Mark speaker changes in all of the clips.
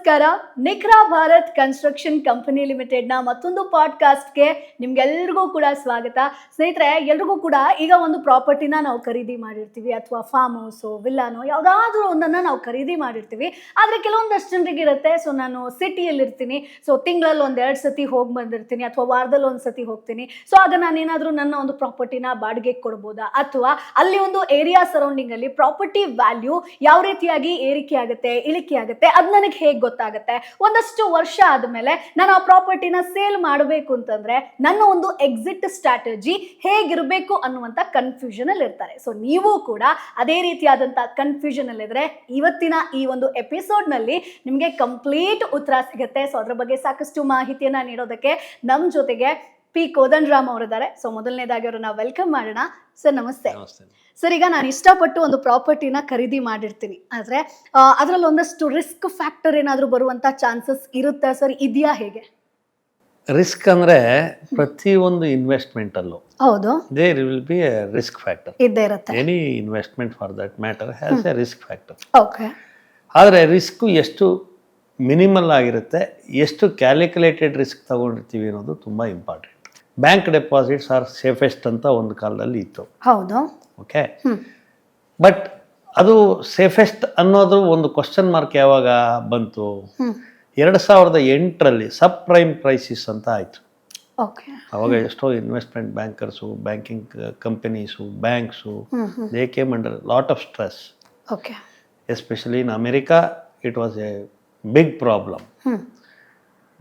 Speaker 1: ನಮಸ್ಕಾರ. ನಿಖರಾ Bharat construction company ಲಿಮಿಟೆಡ್ನ ಮತ್ತೊಂದು ಪಾಡ್ಕಾಸ್ಟ್ಗೆ ನಿಮ್ಗೆಲ್ರಿಗೂ ಕೂಡ ಸ್ವಾಗತ. ಸ್ನೇಹಿತರೆ, ಎಲ್ರಿಗೂ ಕೂಡ ಈಗ ಒಂದು ಪ್ರಾಪರ್ಟಿನ ನಾವು ಖರೀದಿ ಮಾಡಿರ್ತೀವಿ, ಅಥವಾ ಫಾರ್ಮ್ ಹೌಸು, ವಿಲ್ಲಾನೋ ಯಾವುದಾದ್ರೂ ಒಂದನ್ನು ನಾವು ಖರೀದಿ ಮಾಡಿರ್ತೀವಿ. ಆದರೆ ಕೆಲವೊಂದಷ್ಟು ಜನರಿಗೆ ಇರುತ್ತೆ, ಸೊ ನಾನು ಸಿಟಿಯಲ್ಲಿರ್ತೀನಿ, ಸೊ ತಿಂಗಳಲ್ಲಿ 1-2 ಸತಿ ಹೋಗಿ ಬಂದಿರ್ತೀನಿ, ಅಥವಾ ವಾರದಲ್ಲಿ 1 ಸತಿ ಹೋಗ್ತೀನಿ. ಸೊ ಆಗ ನಾನೇನಾದರೂ ನನ್ನ ಒಂದು ಪ್ರಾಪರ್ಟಿನ ಬಾಡಿಗೆಗೆ ಕೊಡ್ಬೋದಾ, ಅಥವಾ ಅಲ್ಲಿ ಒಂದು ಏರಿಯಾ ಸರೌಂಡಿಂಗಲ್ಲಿ ಪ್ರಾಪರ್ಟಿ ವ್ಯಾಲ್ಯೂ ಯಾವ ರೀತಿಯಾಗಿ ಏರಿಕೆ ಆಗುತ್ತೆ, ಇಳಿಕೆ ಆಗುತ್ತೆ, ಅದು ನನಗೆ ಹೇಗೆ ಗೊತ್ತಾಗುತ್ತೆ? ಒಂದಷ್ಟು ವರ್ಷ ಆದಮೇಲೆ ನಾನು ಆ ಪ್ರಾಪರ್ಟಿನ ಸೇಲ್ ಮಾಡಬೇಕು ಅಂತಂದ್ರೆ ನನ್ನ ಒಂದು ಎಕ್ಸಿಟ್ ಸ್ಟ್ರಾಟಜಿ ಹೇಗಿರಬೇಕು ಅನ್ನುವಂಥ ಕನ್ಫ್ಯೂಷನ್ ಅಲ್ಲಿ ಇರ್ತಾರೆ. ಸೊ ನೀವು ಕೂಡ ಅದೇ ರೀತಿಯಾದಂಥ ಕನ್ಫ್ಯೂಷನ್ ಅಲ್ಲಿದ್ರೆ ಇವತ್ತಿನ ಈ ಒಂದು ಎಪಿಸೋಡ್ ನಲ್ಲಿ ನಿಮಗೆ ಕಂಪ್ಲೀಟ್ ಉತ್ತರ ಸಿಗುತ್ತೆ. ಸೊ ಅದ್ರ ಬಗ್ಗೆ ಸಾಕಷ್ಟು ಮಾಹಿತಿಯನ್ನ ನೀಡೋದಕ್ಕೆ ನಮ್ಮ ಜೊತೆಗೆ ಪಿ ಕೋದಂಡರಾಮ್ ಅವರಿದ್ದಾರೆ. ಸೊ ಮೊದಲನೇದಾಗಿ ಅವ್ರನ್ನ ವೆಲ್ಕಮ್ ಮಾಡೋಣ. ಸರ್ ನಮಸ್ತೆ. ಸರ್, ಈಗ ನಾನು ಇಷ್ಟಪಟ್ಟು ಒಂದು ಪ್ರಾಪರ್ಟಿನ ಖರೀದಿ ಮಾಡಿರ್ತೀನಿ, ಆದರೆ ಅದರಲ್ಲಿ ಒಂದಷ್ಟು ರಿಸ್ಕ್ ಫ್ಯಾಕ್ಟರ್ ಏನಾದರೂ ಬರುವಂಥ ಚಾನ್ಸಸ್ ಇರುತ್ತಾ ಸರ್? ಇದೆಯಾ, ಹೇಗೆ?
Speaker 2: ರಿಸ್ಕ್ ಅಂದರೆ ಪ್ರತಿಯೊಂದು ಇನ್ವೆಸ್ಟ್ಮೆಂಟಲ್ಲೂ
Speaker 1: ಹೌದು,
Speaker 2: there will be a risk factor.
Speaker 1: ಇದ್ದೇ ಇರುತ್ತೆ.
Speaker 2: Any investment for that matter has a risk factor.
Speaker 1: Okay.
Speaker 2: ಆದರೆ ರಿಸ್ಕು ಎಷ್ಟು ಮಿನಿಮಲ್ ಆಗಿರುತ್ತೆ, ಎಷ್ಟು ಕ್ಯಾಲ್ಕುಲೇಟೆಡ್ ರಿಸ್ಕ್ ತಗೊಂಡಿರ್ತೀವಿ ಅನ್ನೋದು ತುಂಬ important. Bank deposits are safest ಅಂತ ಒಂದು ಕಾಲದಲ್ಲಿ ಇತ್ತು.
Speaker 1: ಹೌದು.
Speaker 2: ಓಕೆ. ಬಟ್ ಅದು ಸೇಫೆಸ್ಟ್ ಅನ್ನೋದು ಒಂದು ಕ್ವಶನ್ ಮಾರ್ಕ್ ಯಾವಾಗ ಬಂತು? 2008ರಲ್ಲಿ ಸಬ್ ಪ್ರೈಮ್ ಕ್ರೈಸಿಸ್ ಅಂತ ಆಯಿತು.
Speaker 1: ಓಕೆ.
Speaker 2: ಅವಾಗ ಎಷ್ಟೋ investment bankers, banking companies, banks, they came under lot of stress.
Speaker 1: Okay.
Speaker 2: Especially in America it was a big problem.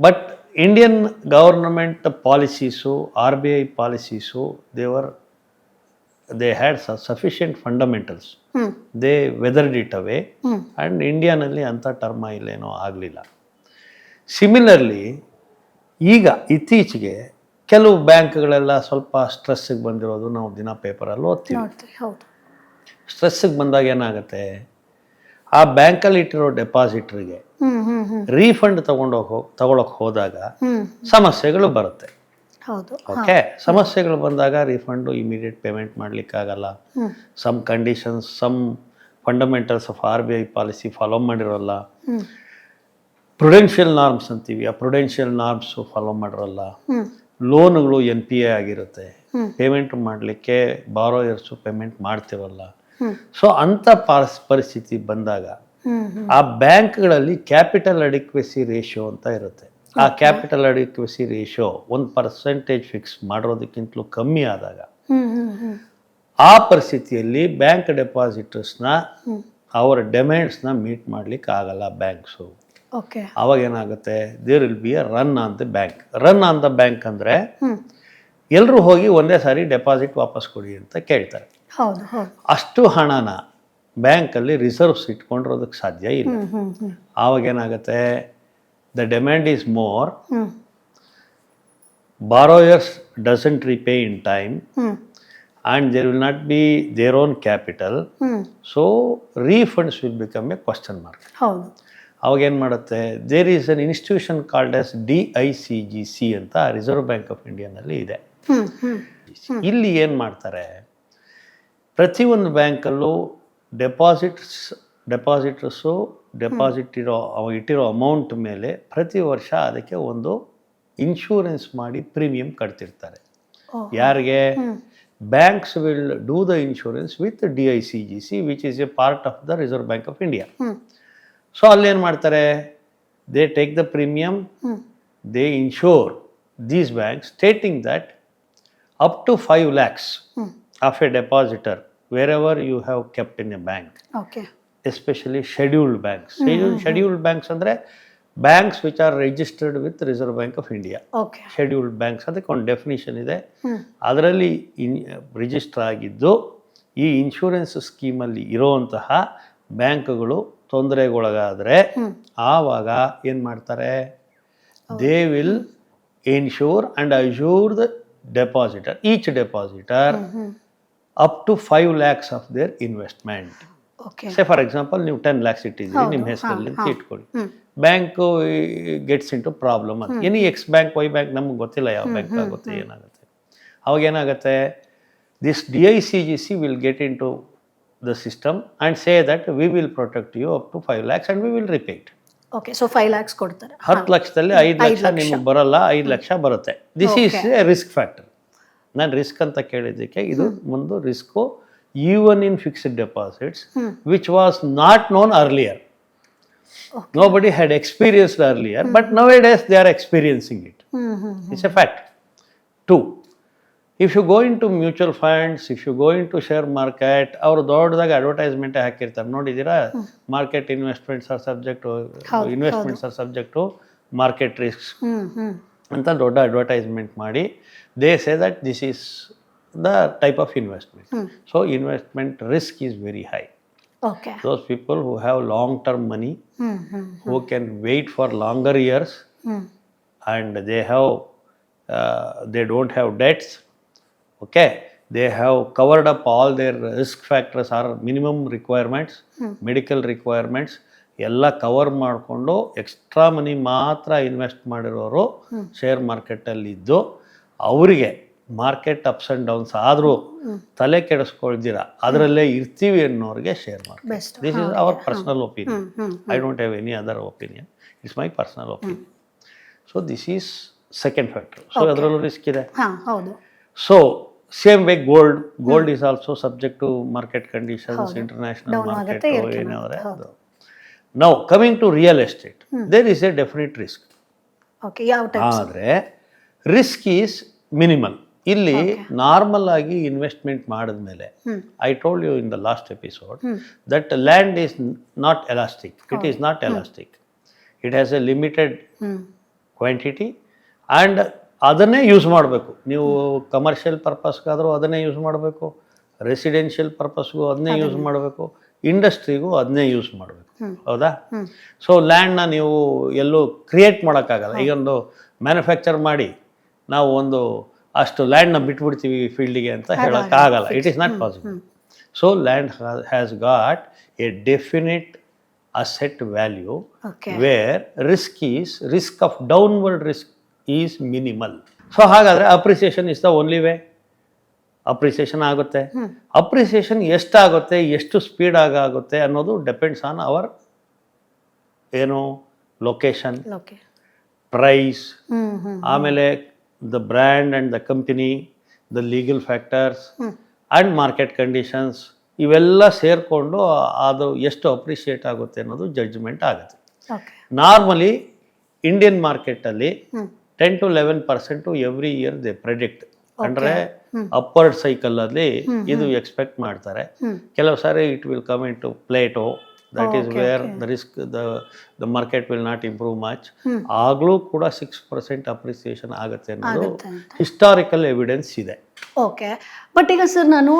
Speaker 2: But Indian government policies, RBI policies, they had sufficient fundamentals. They weathered it away. And ಇಂಡಿಯಾನಲ್ಲಿ ಅಂಥ turmoil ಏನೋ ಆಗಲಿಲ್ಲ. Similarly ಈಗ ಇತ್ತೀಚೆಗೆ ಕೆಲವು ಬ್ಯಾಂಕ್ಗಳೆಲ್ಲ ಸ್ವಲ್ಪ ಸ್ಟ್ರೆಸ್ಸಿಗೆ ಬಂದಿರೋದು ನಾವು ದಿನ ಪೇಪರಲ್ಲಿ ಓದ್ತೀವಿ. ಸ್ಟ್ರೆಸ್ಸಿಗೆ ಬಂದಾಗ ಏನಾಗುತ್ತೆ, ಆ ಬ್ಯಾಂಕಲ್ಲಿ ಇಟ್ಟಿರೋ ಡೆಪಾಸಿಟ್ರಿಗೆ ರೀಫಂಡ್ ತಗೊಳಕ್ ಹೋದಾಗ ಸಮಸ್ಯೆಗಳು ಬರುತ್ತೆ. ಓಕೆ. ಸಮಸ್ಯೆಗಳು ಬಂದಾಗ ರೀಫಂಡು ಇಮಿಡಿಯೇಟ್ ಪೇಮೆಂಟ್ ಮಾಡಲಿಕ್ಕಾಗಲ್ಲ. Some conditions, some fundamentals of RBI policy follow ಮಾಡಿರೋಲ್ಲ. ಪ್ರುಡೆನ್ಷಿಯಲ್ ನಾರ್ಮ್ಸ್ ಅಂತೀವಿ, ಆ ಪ್ರುಡೆನ್ಷಿಯಲ್ ನಾರ್ಮ್ಸು ಫಾಲೋ ಮಾಡಿರೋಲ್ಲ. ಲೋನ್ಗಳು NPA ಆಗಿರುತ್ತೆ, ಪೇಮೆಂಟ್ ಮಾಡಲಿಕ್ಕೆ ಬಾರೋಯರ್ಸು ಪೇಮೆಂಟ್ ಮಾಡ್ತಿರೋಲ್ಲ. ಸೊ ಅಂಥ ಪರಿಸ್ಥಿತಿ ಬಂದಾಗ ಆ ಬ್ಯಾಂಕ್ಗಳಲ್ಲಿ ಕ್ಯಾಪಿಟಲ್ ಅಡಿಕ್ವೆಸಿ ರೇಷಿಯೋ ಅಂತ ಇರುತ್ತೆ. ಆ ಕ್ಯಾಪಿಟಲ್ ಅಡಿಕ್ವೆಸಿ ರೇಷಿಯೋ 1% ಫಿಕ್ಸ್ ಮಾಡಿರೋದಕ್ಕಿಂತಲೂ ಕಮ್ಮಿ ಆದಾಗ ಆ ಪರಿಸ್ಥಿತಿಯಲ್ಲಿ ಬ್ಯಾಂಕ್ ಡೆಪಾಸಿಟರ್ಸ್ನ ಅವರ ಡಿಮ್ಯಾಂಡ್ಸ್ನ ಮೀಟ್ ಮಾಡ್ಲಿಕ್ಕೆ ಆಗಲ್ಲ ಬ್ಯಾಂಕ್ಸು. ಅವಾಗ ಏನಾಗುತ್ತೆ, there will be a run on the bank. Run on the bank ಅಂದರೆ ಎಲ್ಲರೂ ಹೋಗಿ ಒಂದೇ ಸಾರಿ ಡೆಪಾಸಿಟ್ ವಾಪಸ್ ಕೊಡಿ ಅಂತ ಕೇಳ್ತಾರೆ. ಅಷ್ಟು ಹಣನ ಬ್ಯಾಂಕಲ್ಲಿ ರಿಸರ್ವ್ಸ್ ಇಟ್ಕೊಂಡಿರೋದಕ್ಕೆ ಸಾಧ್ಯ ಇಲ್ಲ. ಆವಾಗ ಏನಾಗುತ್ತೆ, the demand is more, borrowers doesn't repay in time, and there will not be their own capital. So refunds will become a question mark. ಅವಾಗ ಏನು ಮಾಡುತ್ತೆ, there is an institution called as DICGC ಅಂತ Reserve Bank of ಇಂಡಿಯಾನಲ್ಲಿ ಇದೆ. ಇಲ್ಲಿ ಏನು ಮಾಡ್ತಾರೆ, ಪ್ರತಿಯೊಂದು ಬ್ಯಾಂಕಲ್ಲೂ ಡೆಪಾಸಿಟರ್ಸು ಡೆಪಾಸಿಟ್ ಇಟ್ಟಿರೋ ಅಮೌಂಟ್ ಮೇಲೆ ಪ್ರತಿ ವರ್ಷ ಅದಕ್ಕೆ ಒಂದು ಇನ್ಶೂರೆನ್ಸ್ ಮಾಡಿ ಪ್ರೀಮಿಯಂ ಕಟ್ತಿರ್ತಾರೆ. ಯಾರಿಗೆ? Banks will do the insurance with DICGC, which is a part of the Reserve Bank of India. So ಅಲ್ಲಿ ಏನು ಮಾಡ್ತಾರೆ, they take the premium, they insure these banks, stating that up to 5 lakhs of a depositor wherever you have kept in a bank. Especially scheduled banks. Scheduled banks ಅಂದರೆ banks which are registered with reserve Bank of India. Scheduled banks ಅದಕ್ಕೆ ಒಂದು definition ಇದೆ. ಅದರಲ್ಲಿ register ಆಗಿದ್ದು ಈ insurance ಸ್ಕೀಮಲ್ಲಿ ಇರೋವಂತಹ ಬ್ಯಾಂಕ್ಗಳು ತೊಂದರೆಗೊಳಗಾದರೆ ಆವಾಗ ಏನು ಮಾಡ್ತಾರೆ, they will insure and assure the depositor, each depositor up to 5 lakhs of their investment. Say for example ನೀವು 10 lakhs ಇಟ್ಟಿದ್ದೀರಿ ನಿಮ್ಮ ಹೆಸರಲ್ಲಿ ಅಂತ ಇಟ್ಕೊಳ್ಳಿ. ಬ್ಯಾಂಕು ಗೆಟ್ಸ್ ಇಂಟು ಪ್ರಾಬ್ಲಮ್ ಅಂತ, any X bank Y bank ನಮ್ಗೆ ಗೊತ್ತಿಲ್ಲ ಯಾವ ಬ್ಯಾಂಕ್ ಆಗುತ್ತೆ ಏನಾಗುತ್ತೆ. ಅವಾಗ ಏನಾಗುತ್ತೆ, this DICGC will get into the system and say that we will protect you up to 5 lakhs and we will repay it.
Speaker 1: Okay, so 5 lakhs ಕೊಡ್ತಾರೆ.
Speaker 2: 10 ಲಕ್ಷದಲ್ಲಿ 5 ಲಕ್ಷ ನಿಮಗೆ ಬರಲ್ಲ, 5 ಲಕ್ಷ ಬರುತ್ತೆ. This is A risk factor. ನಾನು risk ಅಂತ ಕೇಳಿದ್ದಕ್ಕೆ ಇದು ಒಂದು risk even in fixed deposits which was not non earlier. Nobody had experienced earlier, but nowadays they are experiencing it. It's a fact. 2, if you go into mutual funds, if you go into share market, ಅವರು ದೊಡ್ಡದಾಗಿ advertisement ಹಾಕಿರ್ತಾರೆ ನೋಡಿದ್ದೀರಾ, market investments are subject to investments are subject to market risks ಅಂತ ದೊಡ್ಡ advertisement ಮಾಡಿ they say that this is the type of investment. So investment risk is very high.
Speaker 1: Okay.
Speaker 2: Those people who have long-term money, who can wait for longer years, and they don't have debts. Okay, they have covered up all their risk factors or minimum requirements, medical requirements. ಎಲ್ಲ cover ಮಾಡಿಕೊಂಡು extra money ಮಾತ್ರ invest ಮಾಡಿರೋರು share ಮಾರ್ಕೆಟಲ್ಲಿದ್ದು ಅವರಿಗೆ market ups and downs ಆದರೂ ತಲೆ ಕೆಡಿಸ್ಕೊಳ್ದಿರ ಅದರಲ್ಲೇ ಇರ್ತೀವಿ ಅನ್ನೋರಿಗೆ share market. This is our personal opinion. I don't have any other opinion. It's my personal opinion. So this is second factor. So ಅದರಲ್ಲೂ ರಿಸ್ಕ್ ಇದೆ. So same way gold is also subject to market conditions, international market ಏನಾದರೆ ಅದು. Now coming to real estate, there is a definite risk. ಆದರೆ risk is minimal. ಇಲ್ಲಿ normal ಆಗಿ investment ಮಾಡಿದ್ಮೇಲೆ I told you in the last episode that land is not elastic. It is not elastic. It has A limited quantity and ಅದನ್ನೇ use ಮಾಡಬೇಕು. ನೀವು commercial ಪರ್ಪಸ್ಗಾದರೂ ಅದನ್ನೇ use ಮಾಡಬೇಕು, residential ಪರ್ಪಸ್ಗೂ ಅದನ್ನೇ use ಮಾಡಬೇಕು, ಇಂಡಸ್ಟ್ರಿಗೂ ಅದನ್ನೇ ಯೂಸ್ ಮಾಡಬೇಕು. ಹೌದಾ? ಸೊ ಲ್ಯಾಂಡ್ನ ನೀವು ಎಲ್ಲೂ ಕ್ರಿಯೇಟ್ ಮಾಡೋಕ್ಕಾಗಲ್ಲ. ಈಗೊಂದು ಮ್ಯಾನುಫ್ಯಾಕ್ಚರ್ ಮಾಡಿ ನಾವು ಒಂದು ಅಷ್ಟು ಲ್ಯಾಂಡ್ನ ಬಿಟ್ಬಿಡ್ತೀವಿ ಫೀಲ್ಡಿಗೆ ಅಂತ ಹೇಳೋಕ್ಕಾಗಲ್ಲ. It is not possible. So land has got a definite asset value where risk of downward risk is minimal. So ಹಾಗಾದರೆ appreciation is the only way. Appreciation ಆಗುತ್ತೆ. ಅಪ್ರಿಸಿಯೇಷನ್ ಎಷ್ಟಾಗುತ್ತೆ, ಎಷ್ಟು ಸ್ಪೀಡ್ ಆಗುತ್ತೆ ಅನ್ನೋದು ಡಿಪೆಂಡ್ಸ್ ಆನ್ ಅವರ್ ಏನು location, price, ಆಮೇಲೆ the brand and the company, the legal factors and market conditions ಇವೆಲ್ಲ ಸೇರಿಕೊಂಡು ಅದು ಎಷ್ಟು ಅಪ್ರಿಷಿಯೇಟ್ ಆಗುತ್ತೆ ಅನ್ನೋದು ಜಡ್ಜ್ಮೆಂಟ್ ಆಗುತ್ತೆ. ನಾರ್ಮಲಿ ಇಂಡಿಯನ್ ಮಾರ್ಕೆಟಲ್ಲಿ 10 to 11% every year they predict. ಅಂದರೆ ಅಪ್ವರ್ಡ್ ಸೈಕಲಲ್ಲಿ ಇದು ಎಕ್ಸ್ಪೆಕ್ಟ್ ಮಾಡ್ತಾರೆ. ಕೆಲವು ಸಾರಿ it will come into plateau. That is where the risk, the market will not improve much. ಆಗಲೂ ಕೂಡ 6% ಅಪ್ರಿಸಿಯೇಷನ್ ಆಗುತ್ತೆ ಅನ್ನೋದು ಹಿಸ್ಟಾರಿಕಲ್ ಎವಿಡೆನ್ಸ್ ಇದೆ.
Speaker 1: ಓಕೆ, ಬಟ್ ಈಗ ಸರ್ ನಾನು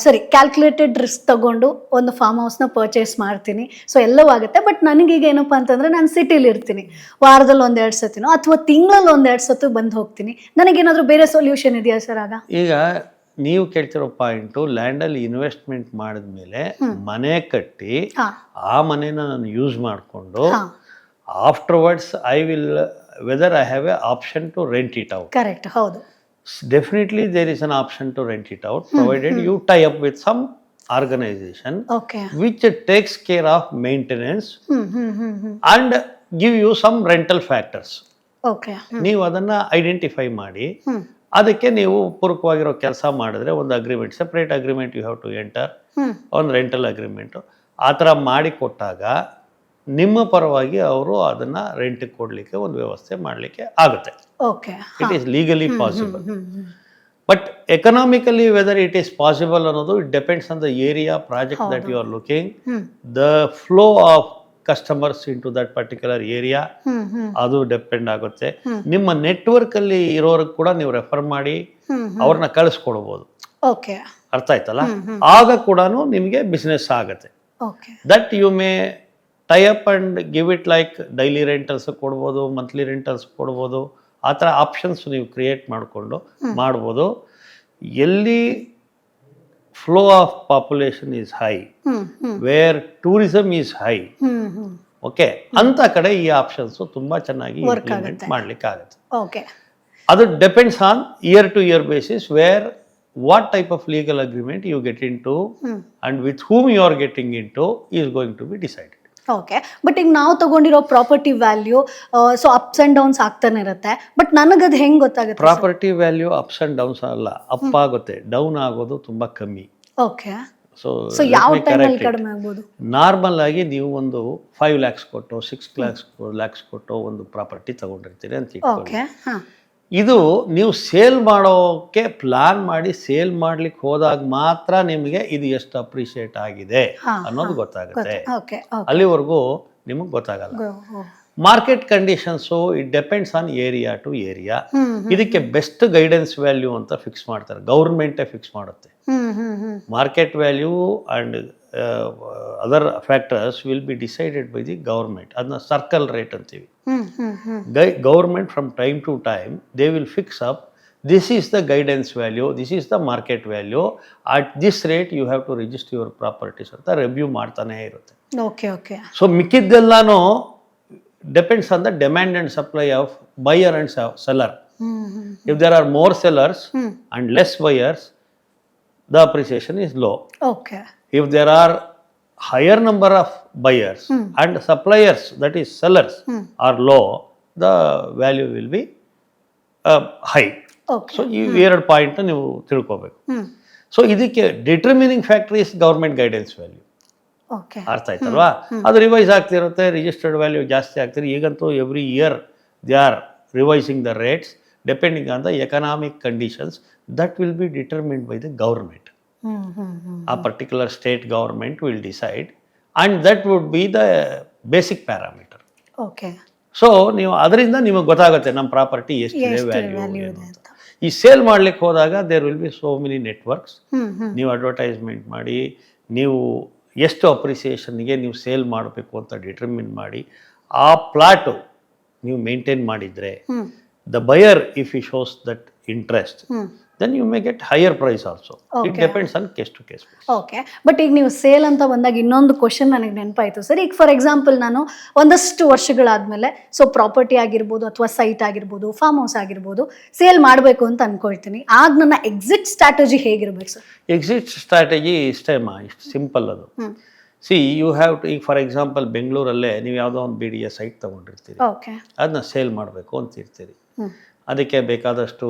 Speaker 1: ಸರಿ ಕ್ಯಾಲ್ಕುಲೇಟೆಡ್ ರಿಸ್ಕ್ ತಗೊಂಡು ಒಂದು ಫಾರ್ಮ್ ಹೌಸ್ನ ಪರ್ಚೇಸ್ ಮಾಡ್ತೀನಿ, ಸೊ ಎಲ್ಲವೂ ಆಗುತ್ತೆ. ಬಟ್ ನನಗೀಗ ಏನಪ್ಪ ಅಂತಂದರೆ ನಾನು ಸಿಟಿಲಿ ಇರ್ತೀನಿ, ವಾರದಲ್ಲಿ 1-2 ಸತಿನೋ ಅಥವಾ ತಿಂಗಳಲ್ಲಿ 1-2 ಸತಿ ಬಂದು ಹೋಗ್ತೀನಿ. ನನಗೇನಾದರೂ ಬೇರೆ ಸೊಲ್ಯೂಷನ್ ಇದೆಯಾ ಸರ್? ಆಗ ಈಗ
Speaker 2: ನೀವು ಕೇಳ್ತಿರೋ ಪಾಯಿಂಟು, ಲ್ಯಾಂಡಲ್ಲಿ ಇನ್ವೆಸ್ಟ್ಮೆಂಟ್ ಮಾಡಿದ್ಮೇಲೆ ಮನೆ ಕಟ್ಟಿ ಆ ಮನೆನ ನಾನು ಯೂಸ್ ಮಾಡಿಕೊಂಡು afterwards I will whether I have a option to rent it out.
Speaker 1: Correct, ಹೌದು.
Speaker 2: Definitely there is an option to rent it out provided you tie up with some organisation which takes care of maintenance and give you some rental factors. ನೀವು ಅದನ್ನು identify ಮಾಡಿ ಅದಕ್ಕೆ ನೀವು ಪೂರಕವಾಗಿರೋ ಕೆಲಸ ಮಾಡಿದ್ರೆ ಒಂದು agreement, separate agreement you have to enter, ಒಂದು rental agreement ಆ ಥರ ಮಾಡಿ ಕೊಟ್ಟಾಗ ನಿಮ್ಮ ಪರವಾಗಿ ಅವರು ಅದನ್ನು ರೆಂಟಿಗೆ ಕೊಡಲಿಕ್ಕೆ ಒಂದು ವ್ಯವಸ್ಥೆ ಮಾಡಲಿಕ್ಕೆ ಆಗುತ್ತೆ. It is legally possible. But economically whether it is possible ಅನ್ನೋದು it depends on the area, project that you are looking, the flow of customers in to that particular area, ಅದು ಡಿಪೆಂಡ್ ಆಗುತ್ತೆ. ನಿಮ್ಮ ನೆಟ್ವರ್ಕ್ ಅಲ್ಲಿ ಇರೋರಿಗೆ ಕೂಡ ನೀವು refer ಮಾಡಿ ಅವ್ರನ್ನ ಕಳಿಸ್ಕೊಡ್ಬೋದು. ಅರ್ಥ ಆಯ್ತಲ್ಲ? ಆಗ ಕೂಡ ನಿಮಗೆ ಬಿಸ್ನೆಸ್ ಆಗುತ್ತೆ. That you may tie up and give it like daily rentals ಕೊಡ್ಬೋದು, ಮಂತ್ಲಿ ರೆಂಟಲ್ಸ್ ಕೊಡ್ಬೋದು. ಆ ಥರ ಆಪ್ಷನ್ಸ್ ನೀವು ಕ್ರಿಯೇಟ್ ಮಾಡಿಕೊಂಡು ಮಾಡ್ಬೋದು. ಎಲ್ಲಿ flow of population is high, where tourism is high, okay, ಅಂತ ಕಡೆ ಈ ಆಪ್ಷನ್ಸ್ ತುಂಬಾ ಚೆನ್ನಾಗಿ ಇಂಪ್ಲಿಮೆಂಟ್ ಮಾಡ್ಲಿಕ್ಕೆ ಆಗುತ್ತೆ. ಅದು depends on year to year basis where what type of legal agreement you get into and with whom you are getting into is going to be decided.
Speaker 1: Okay, but ಈಗ ನಾವು ತಗೊಂಡಿರೋ property value so ups and downs ಆಗ್ತಾನೆ ಇರುತ್ತೆ, but ನನಗದು ಹೆಂಗ್ ಗೊತ್ತಾಗುತ್ತೆ?
Speaker 2: Property value ups and downs ಅಲ್ಲ, up ಆಗುತ್ತೆ, ಡೌನ್ ಆಗೋದು ತುಂಬಾ ಕಮ್ಮಿ.
Speaker 1: ಓಕೆ,
Speaker 2: ಸೊ
Speaker 1: ಸೊ ಯಾವ ಟೈಮಲ್ಲಿ ಕಡಿಮೆ ಆಗ್ಬೋದು?
Speaker 2: ನಾರ್ಮಲ್ ಆಗಿ ನೀವು ಒಂದು 5 lakhs ಕೊಟ್ಟು 6 lakhs ಕೊಟ್ಟು ಒಂದು ಪ್ರಾಪರ್ಟಿ ತಗೊಂಡಿರ್ತೀರಿ ಅಂತ ಇಟ್ಕೊಳ್ಳಿ.
Speaker 1: ಓಕೆ, ಹಾ,
Speaker 2: ಇದು ನೀವು ಸೇಲ್ ಮಾಡೋಕೆ ಪ್ಲಾನ್ ಮಾಡಿ ಸೇಲ್ ಮಾಡ್ಲಿಕ್ಕೆ ಹೋದಾಗ ಮಾತ್ರ ನಿಮಗೆ ಇದು ಎಷ್ಟು ಅಪ್ರಿಷಿಯೇಟ್ ಆಗಿದೆ ಅನ್ನೋದು ಗೊತ್ತಾಗುತ್ತೆ.
Speaker 1: ಓಕೆ,
Speaker 2: ಅಲ್ಲಿವರೆಗೂ ನಿಮಗೆ ಗೊತ್ತಾಗಲ್ಲ. Market conditions it depends on area to area. ಇದಕ್ಕೆ ಬೆಸ್ಟ್ ಗೈಡೆನ್ಸ್ ವ್ಯಾಲ್ಯೂ ಅಂತ ಫಿಕ್ಸ್ ಮಾಡ್ತಾರೆ, ಗೌರ್ಮೆಂಟೇ ಫಿಕ್ಸ್ ಮಾಡುತ್ತೆ. Market value and other factors will be decided by the government. ಅದನ್ನ ಸರ್ಕಲ್ ರೇಟ್ ಅಂತೀವಿ. Government from time to time they will fix up, this is the guidance value, this is the market value, at this rate you have to register your properties ಅಂತ review ಮಾಡ್ತಾನೆ ಇರುತ್ತೆ.
Speaker 1: Okay, okay.
Speaker 2: So ಮಿಕ್ಕಿದ್ದೆಲ್ಲಾನು depends on the demand and supply of buyer and seller. If there are more sellers and less buyers, the appreciation is low.
Speaker 1: Okay.
Speaker 2: If there are higher number of buyers and suppliers, that is sellers, are low, the value will be high.
Speaker 1: Okay.
Speaker 2: So ಈ ಎರಡು point ನೀವು ತಿಳ್ಕೋಬೇಕು. So ಇದಕ್ಕೆ determining factor is government guidance value.
Speaker 1: Okay,
Speaker 2: ಅರ್ಥ ಆಯ್ತಲ್ವಾ? ಅದು revise ಆಗ್ತಿರುತ್ತೆ, registered value ಜಾಸ್ತಿ ಆಗ್ತಿದೆ. ಈಗಂತೂ every year they are revising the rates depending on the economic conditions. That will be determined by the government. A particular state government will decide, and that would be the basic parameter.
Speaker 1: Okay.
Speaker 2: So ನೀವು ಅದರಿಂದ ನಿಮಗೆ ಗೊತ್ತಾಗುತ್ತೆ ನಮ್ಮ property ಎಷ್ಟಿದೆ value ಅಂತ. ಈ sale ಮಾಡ್ಲಿಕ್ಕೆ ಹೋದಾಗ there will be so many networks. ನೀವು ಅಡ್ವರ್ಟೈಸ್ಮೆಂಟ್ ಮಾಡಿ, ನೀವು ಎಷ್ಟು ಅಪ್ರಿಸಿಯೇಷನ್ಗೆ ನೀವು ಸೇಲ್ ಮಾಡಬೇಕು ಅಂತ ಡಿಟರ್ಮಿನ್ ಮಾಡಿ, ಆ ಪ್ಲಾಟು ನೀವು ಮೇಂಟೈನ್ ಮಾಡಿದರೆ, the buyer if he shows that interest, then you may get higher price also. It depends on case to case.
Speaker 1: Okay, but ಈಗ ನೀವು ಸೇಲ್ ಅಂತ ಬಂದಾಗ ಇನ್ನೊಂದು ಕ್ವಶನ್ ನನಗೆ ನೆನಪಾಯಿತು ಸರ್. ಈಗ ಫಾರ್ ಎಕ್ಸಾಂಪಲ್ ನಾನು ಒಂದಷ್ಟು ವರ್ಷಗಳಾದಮೇಲೆ ಸೊ ಪ್ರಾಪರ್ಟಿ ಆಗಿರ್ಬೋದು ಅಥವಾ ಸೈಟ್ ಆಗಿರ್ಬೋದು, ಫಾರ್ಮ್ ಹೌಸ್ ಆಗಿರ್ಬೋದು, ಸೇಲ್ ಮಾಡಬೇಕು ಅಂತ ಅನ್ಕೊಳ್ತೀನಿ. ಆಗ ನನ್ನ ಎಕ್ಸಿಟ್ ಸ್ಟ್ರಾಟಜಿ ಹೇಗಿರ್ಬೇಕು ಸರ್?
Speaker 2: ಎಕ್ಸಿಟ್ ಸ್ಟ್ರಾಟಜಿ ಇಷ್ಟೇಮ್ಮ, ಇಷ್ಟು ಸಿಂಪಲ್ ಅದು. ಸಿ ಯು ಹ್ಯಾವ್ ಟು, ಈಗ ಫಾರ್ ಎಕ್ಸಾಂಪಲ್ ಬೆಂಗಳೂರಲ್ಲೇ ನೀವು ಯಾವುದೋ ಒಂದು BDA ಸೈಟ್ ತೊಗೊಂಡಿರ್ತೀರಿ, ಅದನ್ನ ಸೇಲ್ ಮಾಡಬೇಕು ಅಂತಿರ್ತೀರಿ. ಅದಕ್ಕೆ ಬೇಕಾದಷ್ಟು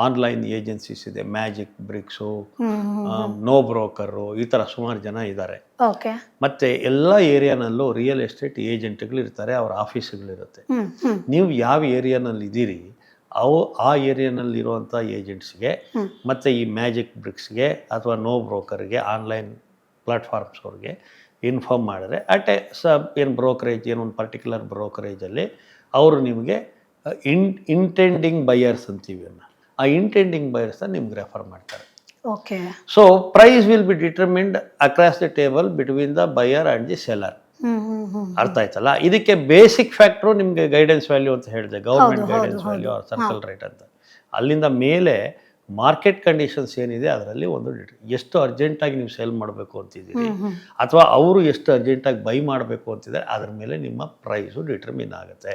Speaker 2: ಆನ್ಲೈನ್ ಏಜೆನ್ಸೀಸ್ ಇದೆ, ಮ್ಯಾಜಿಕ್ ಬ್ರಿಕ್ಸು, ನೋ ಬ್ರೋಕರು, ಈ ಥರ ಸುಮಾರು ಜನ ಇದ್ದಾರೆ. ಮತ್ತು ಎಲ್ಲ ಏರಿಯಾನಲ್ಲೂ ರಿಯಲ್ ಎಸ್ಟೇಟ್ ಏಜೆಂಟ್ಗಳು ಇರ್ತಾರೆ, ಅವ್ರ ಆಫೀಸ್ಗಳಿರುತ್ತೆ. ನೀವು ಯಾವ ಏರಿಯಾನಲ್ಲಿ ಇದ್ದೀರಿ ಆ ಏರಿಯಾನಲ್ಲಿರುವಂಥ ಏಜೆಂಟ್ಸ್ಗೆ ಮತ್ತು ಈ ಮ್ಯಾಜಿಕ್ ಬ್ರಿಕ್ಸ್ಗೆ ಅಥವಾ ನೋ ಬ್ರೋಕರ್ಗೆ, ಆನ್ಲೈನ್ ಪ್ಲಾಟ್ಫಾರ್ಮ್ಸ್ ಅವ್ರಿಗೆ ಇನ್ಫಾರ್ಮ್ ಮಾಡಿದ್ರೆ ಏನು ಬ್ರೋಕರೇಜ್, ಏನೊಂದು ಪರ್ಟಿಕ್ಯುಲರ್ ಬ್ರೋಕರೇಜಲ್ಲಿ ಅವರು ನಿಮಗೆ ಇಂಟೆಂಡಿಂಗ್ ಬಯರ್ಸ್ ಅಂತೀವಿ, ಆ ಇಂಟೆಂಡಿಂಗ್ ಬಯರ್ಸ್ನ ನಿಮ್ಗೆ ರೆಫರ್ ಮಾಡ್ತಾರೆ.
Speaker 1: Okay.
Speaker 2: So price will be determined across the table between the buyer and the seller. ಅರ್ಥ ಆಯ್ತಲ್ಲ? ಇದಕ್ಕೆ ಬೇಸಿಕ್ ಫ್ಯಾಕ್ಟ್ರು ನಿಮಗೆ ಗೈಡೆನ್ಸ್ ವ್ಯಾಲ್ಯೂ ಅಂತ ಹೇಳಿದೆ, government guidance value or circle rate ಅಂತ. ಅಲ್ಲಿಂದ ಮೇಲೆ ಮಾರ್ಕೆಟ್ ಕಂಡೀಷನ್ಸ್ ಏನಿದೆ ಅದರಲ್ಲಿ ಒಂದು ಎಷ್ಟು ಅರ್ಜೆಂಟಾಗಿ ನೀವು ಸೇಲ್ ಮಾಡಬೇಕು ಅಂತಿದ್ದೀರಿ ಅಥವಾ ಅವರು ಎಷ್ಟು ಅರ್ಜೆಂಟಾಗಿ ಬೈ ಮಾಡಬೇಕು ಅಂತಿದ್ದಾರೆ, ಅದ್ರ ಮೇಲೆ ನಿಮ್ಮ ಪ್ರೈಸು ಡಿಟರ್ಮಿನ್ ಆಗುತ್ತೆ.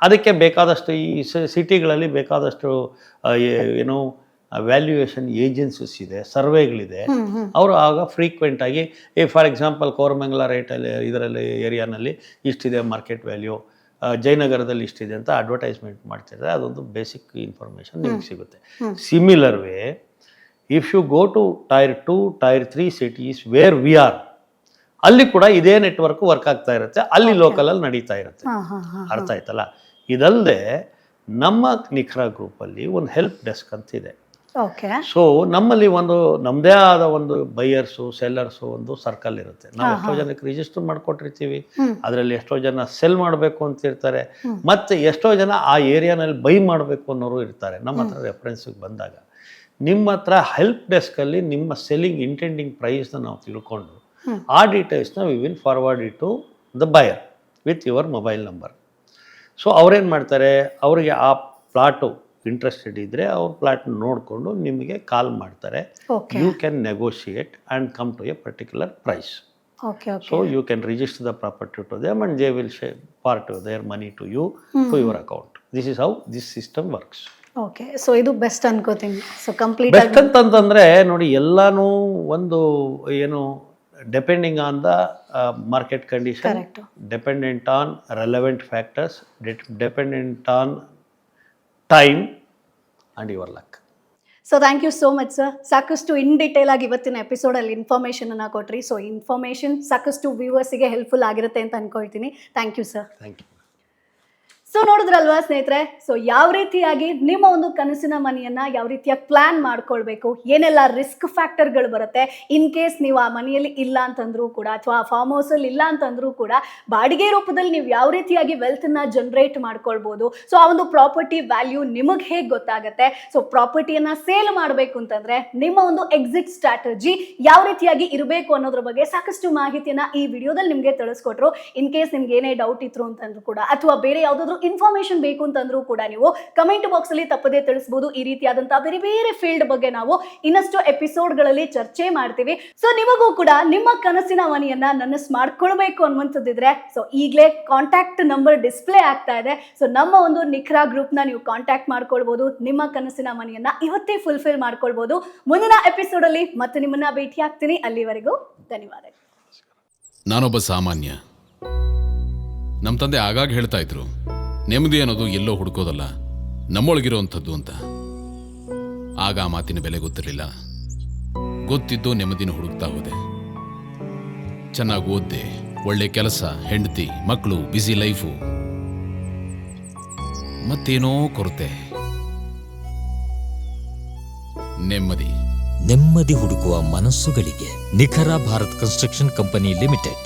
Speaker 2: ಅದಕ್ಕೆ ಬೇಕಾದಷ್ಟು ಈ ಸಿಟಿಗಳಲ್ಲಿ ಬೇಕಾದಷ್ಟು ಏನು ವ್ಯಾಲ್ಯೂಯೇಷನ್ ಏಜೆನ್ಸೀಸ್ ಇದೆ, ಸರ್ವೆಗಳಿದೆ. ಅವರು ಆಗ ಫ್ರೀಕ್ವೆಂಟಾಗಿ ಫಾರ್ ಎಕ್ಸಾಂಪಲ್ ಕೋರಮಂಗಲ ರೇಟಲ್ಲಿ ಇದರಲ್ಲಿ ಏರಿಯಾನಲ್ಲಿ ಇಷ್ಟಿದೆ ಮಾರ್ಕೆಟ್ ವ್ಯಾಲ್ಯೂ, ಜಯನಗರದಲ್ಲಿ ಇಷ್ಟಿದೆ ಅಂತ ಅಡ್ವರ್ಟೈಸ್ಮೆಂಟ್ ಮಾಡ್ತಿದ್ರೆ ಅದೊಂದು ಬೇಸಿಕ್ ಇನ್ಫಾರ್ಮೇಷನ್ ನಿಮ್ಗೆ ಸಿಗುತ್ತೆ. Similar way if you go to tier 2, tier 3 cities where we are, ಅಲ್ಲಿ ಕೂಡ ಇದೇ ನೆಟ್ವರ್ಕ್ ವರ್ಕ್ ಆಗ್ತಾ ಇರುತ್ತೆ, ಅಲ್ಲಿ ಲೋಕಲಲ್ಲಿ ನಡೀತಾ ಇರುತ್ತೆ. ಅರ್ಥ ಆಯ್ತಲ್ಲ? ಇದಲ್ಲದೆ ನಮ್ಮ ನಿಖರ ಗ್ರೂಪಲ್ಲಿ ಒಂದು ಹೆಲ್ಪ್ ಡೆಸ್ಕ್ ಅಂತಿದೆ. ಸೊ ನಮ್ಮಲ್ಲಿ ಒಂದು ನಮ್ಮದೇ ಆದ ಒಂದು ಬೈಯರ್ಸು ಸೆಲ್ಲರ್ಸು ಒಂದು ಸರ್ಕಲ್ ಇರುತ್ತೆ. ನಾವು ಎಷ್ಟೋ ಜನಕ್ಕೆ ರಿಜಿಸ್ಟರ್ ಮಾಡಿಕೊಟ್ಟಿರ್ತೀವಿ, ಅದರಲ್ಲಿ ಎಷ್ಟೋ ಜನ ಸೆಲ್ ಮಾಡಬೇಕು ಅಂತ ಇರ್ತಾರೆ, ಮತ್ತು ಎಷ್ಟೋ ಜನ ಆ ಏರಿಯಾನಲ್ಲಿ ಬೈ ಮಾಡಬೇಕು ಅನ್ನೋರು ಇರ್ತಾರೆ. ನಮ್ಮ ಹತ್ರ ರೆಫರೆನ್ಸಿಗೆ ಬಂದಾಗ ನಿಮ್ಮ ಹತ್ರ ಹೆಲ್ಪ್ ಡೆಸ್ಕಲ್ಲಿ ನಿಮ್ಮ ಸೆಲ್ಲಿಂಗ್ ಇಂಟೆಂಡಿಂಗ್ ಪ್ರೈಸ್ನ ನಾವು ತಿಳ್ಕೊಂಡು ಆ ಡೀಟೇಲ್ಸ್ನ we will forward it to the buyer with your mobile number. So ಅವ್ರೇನು ಮಾಡ್ತಾರೆ, ಅವರಿಗೆ ಆ ಪ್ಲಾಟು ಇಂಟ್ರೆಸ್ಟೆಡ್ ಇದ್ದರೆ ಅವ್ರ ಪ್ಲಾಟ್ ನೋಡಿಕೊಂಡು ನಿಮಗೆ ಕಾಲ್ ಮಾಡ್ತಾರೆ. You can negotiate and come to a particular price. So you can register the property to them and they will part their money to you to your account. This is how this system works.
Speaker 1: Okay, so ಇದು best ಅನ್ಕೋತೀನಿ. So complete
Speaker 2: best ಅಂತಂತಂದರೆ ನೋಡಿ, ಎಲ್ಲನೂ ಒಂದು ಏನು depending on the market condition,
Speaker 1: Correct.
Speaker 2: dependent on relevant factors, dependent on time and your luck.
Speaker 1: So thank you so much sir. ಸಾಕಷ್ಟು in detail ಆಗಿ ಇವತ್ತಿನ ಎಪಿಸೋಡಲ್ಲಿ ಇನ್ಫಾರ್ಮೇಷನನ್ನು ಕೊಟ್ರಿ. ಸೊ ಇನ್ಫಾರ್ಮೇಷನ್ ಸಾಕಷ್ಟು ವ್ಯೂವರ್ಸಿಗೆ ಹೆಲ್ಪ್ಫುಲ್ ಆಗಿರುತ್ತೆ ಅಂತ ಅನ್ಕೊಳ್ತೀನಿ. Thank you sir.
Speaker 2: Thank you.
Speaker 1: So ನೋಡಿದ್ರಲ್ವಾ ಸ್ನೇಹಿತರೆ, ಸೊ ಯಾವ ರೀತಿಯಾಗಿ ನಿಮ್ಮ ಒಂದು ಕನಸಿನ ಮನೆಯನ್ನ ಯಾವ ರೀತಿಯಾಗಿ ಪ್ಲಾನ್ ಮಾಡ್ಕೊಳ್ಬೇಕು, ಏನೆಲ್ಲ ರಿಸ್ಕ್ ಫ್ಯಾಕ್ಟರ್ಗಳು ಬರುತ್ತೆ, ಇನ್ ಕೇಸ್ ನೀವು ಆ ಮನೆಯಲ್ಲಿ ಇಲ್ಲ ಅಂತಂದ್ರೂ ಕೂಡ ಅಥವಾ ಫಾರ್ಮ್ ಹೌಸಲ್ಲಿ ಇಲ್ಲ ಅಂತಂದ್ರೂ ಕೂಡ ಬಾಡಿಗೆ ರೂಪದಲ್ಲಿ ನೀವು ಯಾವ ರೀತಿಯಾಗಿ ವೆಲ್ತನ್ನ ಜನರೇಟ್ ಮಾಡ್ಕೊಳ್ಬೋದು. ಸೊ ಆ ಒಂದು ಪ್ರಾಪರ್ಟಿ ವ್ಯಾಲ್ಯೂ ನಿಮಗೆ ಹೇಗೆ ಗೊತ್ತಾಗುತ್ತೆ, ಸೊ ಪ್ರಾಪರ್ಟಿಯನ್ನ ಸೇಲ್ ಮಾಡಬೇಕು ಅಂತಂದ್ರೆ ನಿಮ್ಮ ಒಂದು ಎಕ್ಸಿಟ್ ಸ್ಟ್ರಾಟಜಿ ಯಾವ ರೀತಿಯಾಗಿ ಇರಬೇಕು ಅನ್ನೋದ್ರ ಬಗ್ಗೆ ಸಾಕಷ್ಟು ಮಾಹಿತಿಯನ್ನ ಈ ವಿಡಿಯೋದಲ್ಲಿ ನಿಮಗೆ ತಿಳಿಸ್ಕೊಟ್ರು. ಇನ್ ಕೇಸ್ ನಿಮ್ಗೆ ಏನೇ ಡೌಟ್ ಇದ್ರು ಅಂತಂದ್ರೂ ಕೂಡ ಅಥವಾ ಬೇರೆ ಯಾವುದಾದ್ರೂ ಇನ್ಫಾರ್ಮೇಶನ್ ಬೇಕು ಅಂತಂದ್ರೂ ಕೂಡ ನೀವು ಕಮೆಂಟ್ ಬಾಕ್ಸ್ ಅಲ್ಲಿ ತಪ್ಪದೇ ತಿಳಿಸಬಹುದು. ಈ ರೀತಿಯಾದಂತಹ ಬೇರೆ ಬೇರೆ ಫೀಲ್ಡ್ ಬಗ್ಗೆ ನಾವು ಇನ್ನಷ್ಟು ಎಪಿಸೋಡ್ಗಳಲ್ಲಿ ಚರ್ಚೆ ಮಾಡ್ತೀವಿ. ಸೊ ನಿಮಗೂ ಕೂಡ ನಿಮ್ಮ ಕನಸಿನ ಮನೆಯನ್ನ ನನಸು ಮಾಡ್ಕೊಳ್ಬೇಕು ಅನ್ನುವಂಥದ್ದಿದ್ರೆ ಸೊ ಈಗಲೇ ಕಾಂಟ್ಯಾಕ್ಟ್ ನಂಬರ್ ಡಿಸ್ಪ್ಲೇ ಆಗ್ತಾ ಇದೆ. ಸೊ ನಮ್ಮ ಒಂದು ನಿಖರಾ ಗ್ರೂಪ್ ನ ನೀವು ಕಾಂಟ್ಯಾಕ್ಟ್ ಮಾಡ್ಕೊಳ್ಬಹುದು. ನಿಮ್ಮ ಕನಸಿನ ಮನೆಯನ್ನ ಇವತ್ತೇ ಫುಲ್ಫಿಲ್ ಮಾಡ್ಕೊಳ್ಬಹುದು. ಮುಂದಿನ ಎಪಿಸೋಡ್ ಅಲ್ಲಿ ಮತ್ತೆ ನಿಮ್ಮನ್ನ ಭೇಟಿ ಆಗ್ತೀನಿ. ಅಲ್ಲಿವರೆಗೂ ಧನ್ಯವಾದಗಳು.
Speaker 3: ನಾನೊಬ್ಬ ಸಾಮಾನ್ಯ. ನಮ್ಮ ತಂದೆ ಆಗಾಗ ಹೇಳ್ತಾ ಇದ್ರು, ನೆಮ್ಮದಿ ಅನ್ನೋದು ಎಲ್ಲೋ ಹುಡುಕೋದಲ್ಲ, ನಮ್ಮೊಳಗಿರೋವಂಥದ್ದು ಅಂತ. ಆಗ ಆ ಮಾತಿನ ಬೆಲೆ ಗೊತ್ತಿರಲಿಲ್ಲ. ಗೊತ್ತಿದ್ದು ನೆಮ್ಮದಿನ ಹುಡುಕ್ತಾ ಹೋದೆ. ಚೆನ್ನಾಗಿ ಓದ್ದೆ, ಒಳ್ಳೆ ಕೆಲಸ, ಹೆಂಡತಿ, ಮಕ್ಕಳು, ಬ್ಯುಸಿ ಲೈಫು. ಮತ್ತೇನೋ ಕೊರತೆ.
Speaker 4: ನೆಮ್ಮದಿ ಹುಡುಕುವ ಮನಸ್ಸುಗಳಿಗೆ ನಿಖರ ಭಾರತ್ ಕನ್ಸ್ಟ್ರಕ್ಷನ್ ಕಂಪನಿ ಲಿಮಿಟೆಡ್